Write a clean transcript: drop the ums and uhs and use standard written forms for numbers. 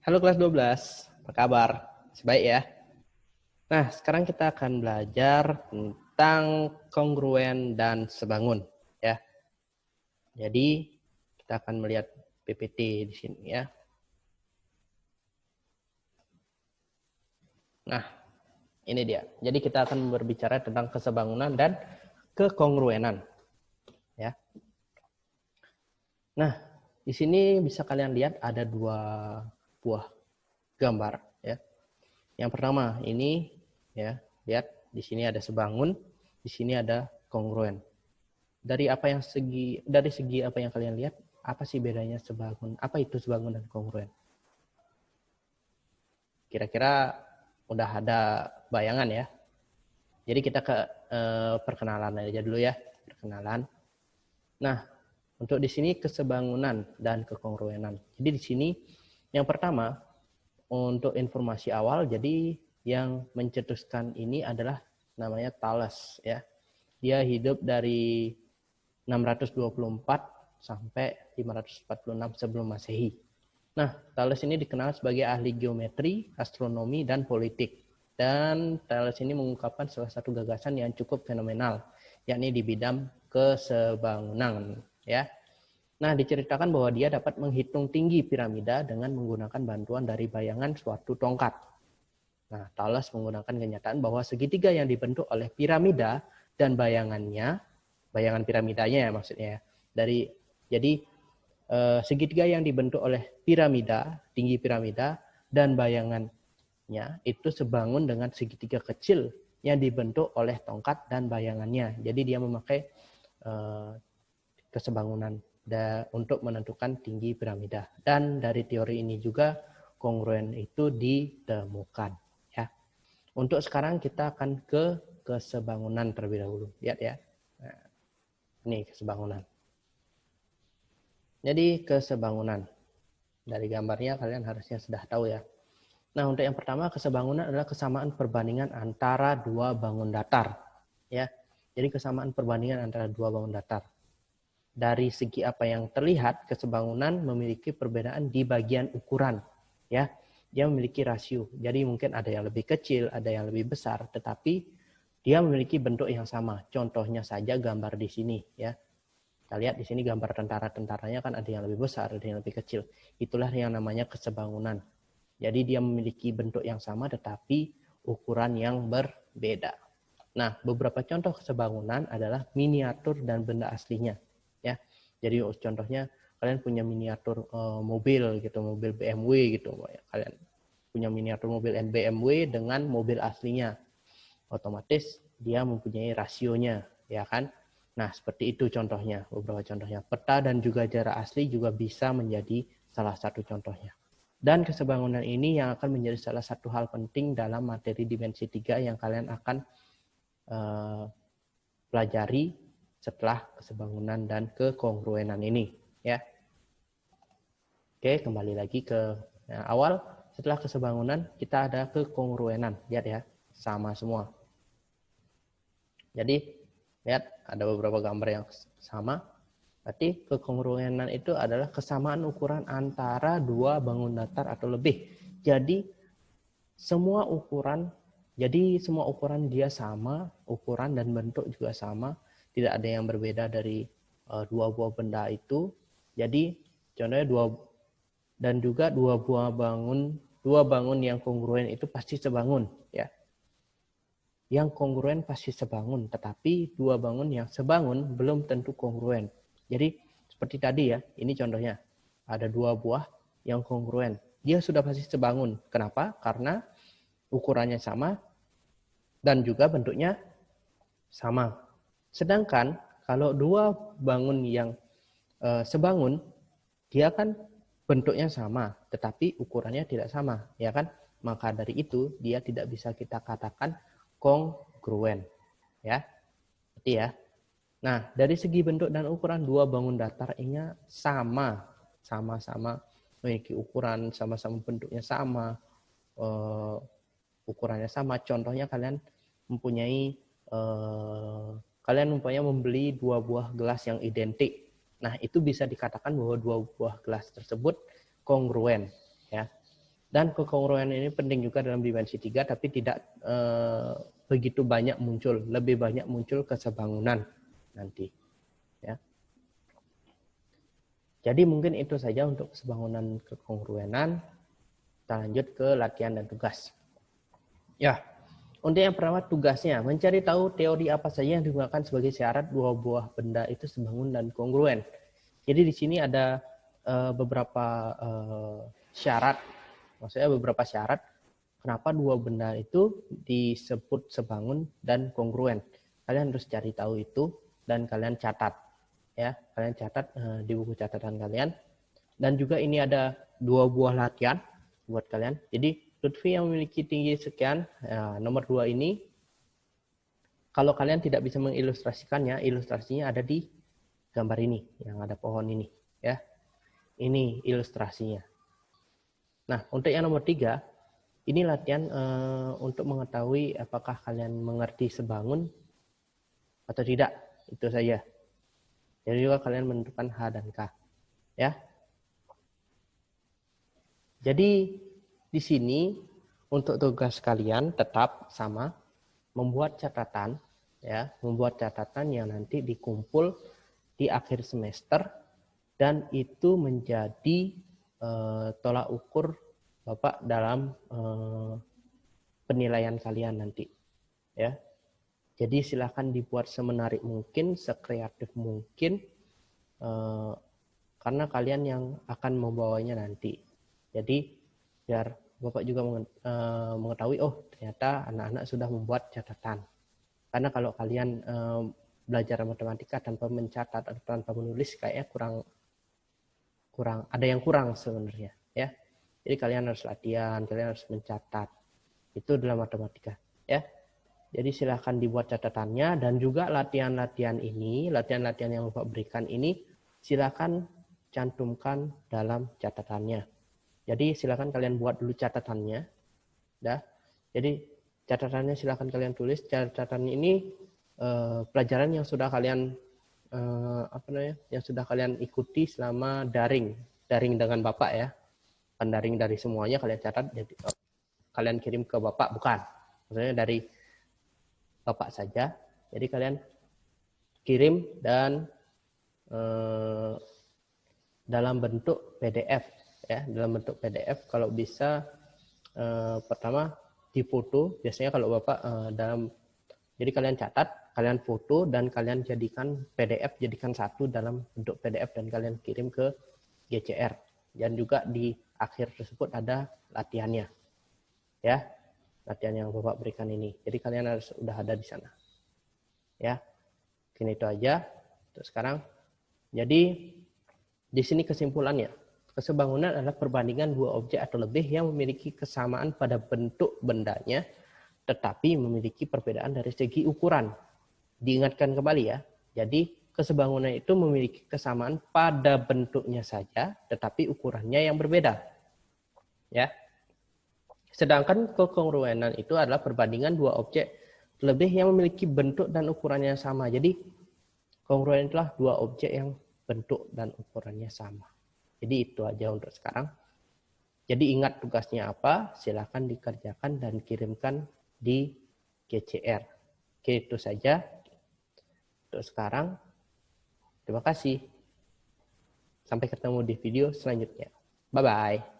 Halo kelas 12, apa kabar? Sebaik ya? Nah, sekarang kita akan belajar tentang kongruen dan sebangun. Ya, jadi kita akan melihat PPT di sini ya. Nah, ini dia. Jadi kita akan berbicara tentang kesebangunan dan kekongruenan. Ya. Nah, di sini bisa kalian lihat ada dua buah gambar. Ya. Yang pertama ini, ya, lihat di sini ada sebangun, di sini ada kongruen. Dari segi apa yang kalian lihat, apa sih bedanya sebangun? Apa itu sebangun dan kongruen? Kira-kira udah ada bayangan ya. Jadi kita ke perkenalan aja dulu ya, perkenalan. Nah, untuk di sini kesebangunan dan kekongruenan. Jadi di sini yang pertama untuk informasi awal, jadi yang mencetuskan ini adalah namanya Thales ya. Dia hidup dari 624 sampai 546 sebelum Masehi. Nah, Thales ini dikenal sebagai ahli geometri, astronomi, dan politik. Dan Thales ini mengungkapkan salah satu gagasan yang cukup fenomenal, yakni di bidang kesebangunan. Ya. Nah, diceritakan bahwa dia dapat menghitung tinggi piramida dengan menggunakan bantuan dari bayangan suatu tongkat. Nah, Thales menggunakan kenyataan bahwa segitiga yang dibentuk oleh piramida dan bayangan piramidanya ya maksudnya ya. Jadi segitiga yang dibentuk oleh piramida, tinggi piramida dan bayangannya itu sebangun dengan segitiga kecil yang dibentuk oleh tongkat dan bayangannya. Jadi dia memakai kesebangunan untuk menentukan tinggi piramida. Dan dari teori ini juga kongruen itu ditemukan. Ya. Untuk sekarang kita akan ke kesebangunan terlebih dahulu. Lihat ya. Nah, ini kesebangunan. Jadi kesebangunan. Dari gambarnya kalian harusnya sudah tahu ya. Nah, untuk yang pertama kesebangunan adalah kesamaan perbandingan antara dua bangun datar. Ya. Jadi kesamaan perbandingan antara dua bangun datar. Dari segi apa yang terlihat, kesebangunan memiliki perbedaan di bagian ukuran. Ya. Dia memiliki rasio. Jadi mungkin ada yang lebih kecil, ada yang lebih besar, tetapi dia memiliki bentuk yang sama. Contohnya saja gambar di sini ya. Kita lihat di sini gambar tentara-tentaranya kan ada yang lebih besar, ada yang lebih kecil. Itulah yang namanya kesebangunan. Jadi dia memiliki bentuk yang sama tetapi ukuran yang berbeda. Nah, beberapa contoh kesebangunan adalah miniatur dan benda aslinya. Ya, jadi contohnya kalian punya miniatur mobil gitu, mobil BMW gitu, kalian punya miniatur mobil BMW dengan mobil aslinya, otomatis dia mempunyai rasionya, ya kan? Nah, seperti itu contohnya, beberapa contohnya. Peta dan juga jarak asli juga bisa menjadi salah satu contohnya. Dan kesebangunan ini yang akan menjadi salah satu hal penting dalam materi dimensi 3 yang kalian akan pelajari setelah kesebangunan dan kekongruenan ini. Ya. Oke, kembali lagi ke awal. Setelah kesebangunan, kita ada kekongruenan. Lihat ya, sama semua. Jadi, lihat ada beberapa gambar yang sama. Berarti kekongruenan itu adalah kesamaan ukuran antara dua bangun datar atau lebih. Jadi semua ukuran dia sama, ukuran dan bentuk juga sama, tidak ada yang berbeda dari dua buah benda itu. Jadi contohnya dua bangun yang kongruen itu pasti sebangun ya. Yang kongruen pasti sebangun, tetapi dua bangun yang sebangun belum tentu kongruen. Jadi seperti tadi ya, ini contohnya. Ada dua buah yang kongruen. Dia sudah pasti sebangun. Kenapa? Karena ukurannya sama dan juga bentuknya sama. Sedangkan kalau dua bangun yang sebangun, dia kan bentuknya sama, tetapi ukurannya tidak sama, ya kan? Maka dari itu dia tidak bisa kita katakan kongruen, ya. Berarti ya. Nah, dari segi bentuk dan ukuran dua bangun datar ini sama-sama memiliki ukuran, sama-sama bentuknya sama, ukurannya sama. Contohnya kalian mempunyai membeli dua buah gelas yang identik. Nah, itu bisa dikatakan bahwa dua buah gelas tersebut kongruen, ya. Dan kekongruenan ini penting juga dalam dimensi 3, tapi tidak begitu banyak muncul, lebih banyak muncul kesebangunan nanti. Ya. Jadi mungkin itu saja untuk kesebangunan kekongruenan. Kita lanjut ke latihan dan tugas. Ya, untuk yang pertama tugasnya, mencari tahu teori apa saja yang digunakan sebagai syarat dua buah benda itu sebangun dan kongruen. Jadi di sini ada beberapa syarat, maksudnya beberapa syarat kenapa dua benda itu disebut sebangun dan kongruen. Kalian harus cari tahu itu dan kalian catat, ya. Kalian catat di buku catatan kalian. Dan juga ini ada 2 buah latihan buat kalian. Jadi Lutfi yang memiliki tinggi sekian, nomor 2 ini, kalau kalian tidak bisa mengilustrasikannya, ilustrasinya ada di gambar ini, yang ada pohon ini, ya. Ini ilustrasinya. Nah, untuk yang nomor 3, ini latihan untuk mengetahui apakah kalian mengerti sebangun atau tidak. Itu saja. Jadi juga kalian menentukan H dan K, ya. Jadi di sini untuk tugas kalian tetap sama, membuat catatan, ya, membuat catatan yang nanti dikumpul di akhir semester dan itu menjadi tolak ukur Bapak dalam penilaian kalian nanti, ya. Jadi silakan dibuat semenarik mungkin, sekreatif mungkin, karena kalian yang akan membawanya nanti. Jadi biar Bapak juga mengetahui, oh ternyata anak-anak sudah membuat catatan. Karena kalau kalian belajar matematika tanpa mencatat atau tanpa menulis, kayaknya kurang ada yang kurang sebenarnya, ya. Jadi kalian harus latihan, kalian harus mencatat. Itu dalam matematika, ya. Jadi silahkan dibuat catatannya dan juga latihan-latihan ini, latihan-latihan yang Bapak berikan ini, silahkan cantumkan dalam catatannya. Jadi silahkan kalian buat dulu catatannya, dah. Jadi catatannya silahkan kalian tulis. Catatan ini pelajaran yang sudah kalian yang sudah kalian ikuti selama daring dengan Bapak, ya. Kan daring dari semuanya kalian catat, jadi kalian kirim ke Bapak, bukan. Maksudnya dari Bapak saja. Jadi kalian kirim dan dalam bentuk PDF, ya, dalam bentuk PDF. Kalau bisa pertama difoto. Biasanya kalau Bapak jadi kalian catat, kalian foto dan kalian jadikan PDF, jadikan satu dalam bentuk PDF dan kalian kirim ke GCR. Dan juga di akhir tersebut ada latihannya, ya, latihan yang Bapak berikan ini. Jadi kalian harus sudah ada di sana, ya. Mungkin itu aja untuk sekarang. Jadi di sini kesimpulannya, kesebangunan adalah perbandingan dua objek atau lebih yang memiliki kesamaan pada bentuk bendanya, tetapi memiliki perbedaan dari segi ukuran. Diingatkan kembali, ya. Jadi kesebangunan itu memiliki kesamaan pada bentuknya saja, tetapi ukurannya yang berbeda, ya. Sedangkan kekongruenan itu adalah perbandingan dua objek lebih yang memiliki bentuk dan ukurannya sama. Jadi kongruen itulah dua objek yang bentuk dan ukurannya sama. Jadi itu aja untuk sekarang. Jadi ingat tugasnya apa, silakan dikerjakan dan kirimkan di GCR. Oke, itu saja untuk sekarang. Terima kasih. Sampai ketemu di video selanjutnya. Bye-bye.